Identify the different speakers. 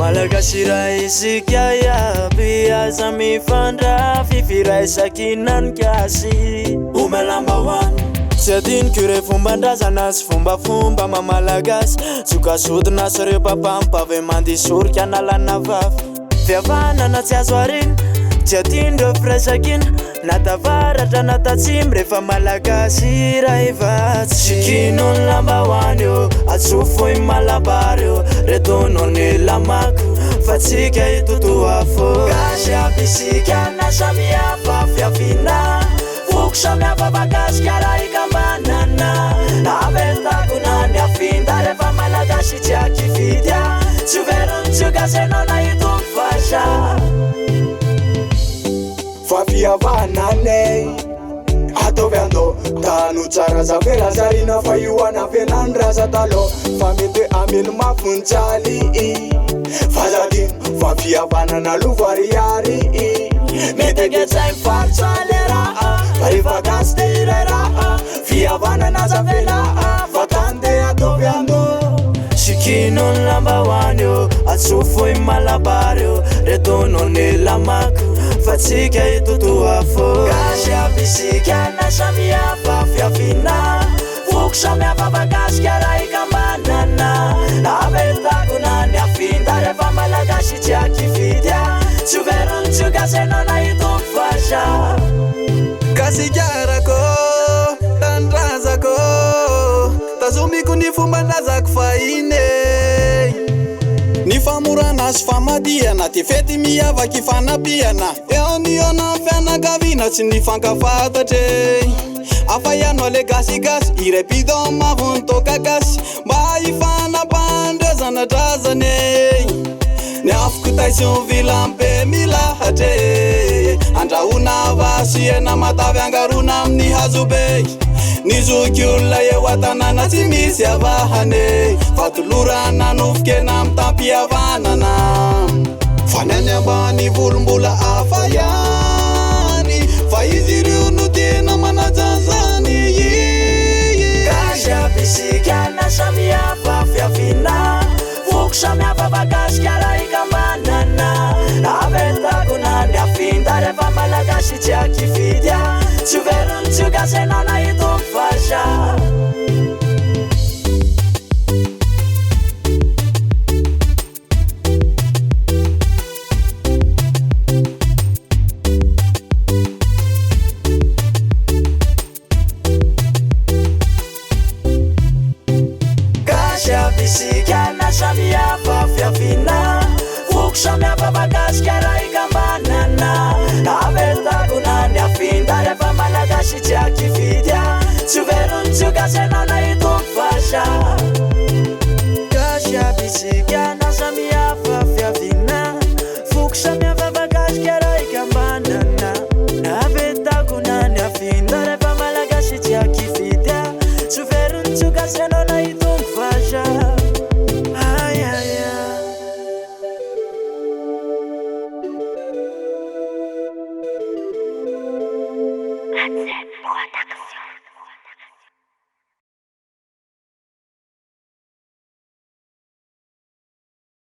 Speaker 1: Malagasy raisika iaby aza mifandra fifiraisakinan kiasy Omelamba one tsy adiniko re fomban-drazana sy fombafomba mamalagasy tsokasodina sy reo papampavy mandisorika analana vavy fiavanana tsy azo arina tsy adindreo firaisakina natavaratra natatsimy rehefa malagasy raivatsy sikinony lambahoany eo atsofoy malabary eo retonony lamako fa tsika itotoafo gasy abisika na samihafa fiavina foko samihafa makasikara ikambanana navetako ny afinda rehefa malagasy tsy akividya tsy overony tsy gasenao na itony fasha
Speaker 2: fa fiavananay ataovy andô tano tsara zavela zarina fa io anafenany raza talo fa mety amelo mafonjaly fa zadino fa fiavanana lovariary
Speaker 1: mety angetsay farotsaly raha
Speaker 2: fa rehefa gasy te iray raha fiavanana zavela fa tande ataovy andô
Speaker 1: sikinony lambahoany eo atsofoy malabary eo retonony lamako fa tsika itotoafo gasy abisika na samihafa fiavina foko samihafa makasikara ikambanana navetako ny afinda rehefa malagasy tsy akividya tsy overony tsy gasenao na itony fasha
Speaker 3: kasikarako tandrazako tazomiko ny fombandrazako fahine ny famorana sy famadiana ty fety miavaky fanabiana eo ny ona fianakavina tsy ny fankafantatre afa iano ale gasigasy iray pidon mavony tokagasy mba ifanapandrezanadrazane ny afoko taision vilampe milahatre andrahona vasiena matavy angarona amin'ny hazobe ny zoky olona eo atanana tsy misy avahane fa tolorana nofokena amy tampiavanana fa ny any ambany volombola afa ihany fa izy ireo no tena manajazany
Speaker 1: gasy abisika na samihafa fiavina foko samihafa makasikara ikambanana navetako ny afinda rehefa malagasy tsy akividya tsy overony tsy gasenao na itony fasha gasy abisika na samihafa fiavina foko samihafa makasikara ikambanana navetako ny afinda rehefa malagasy tsy akividya tsy overony tsy gasenao na itony fasha gasy abisika na samihafa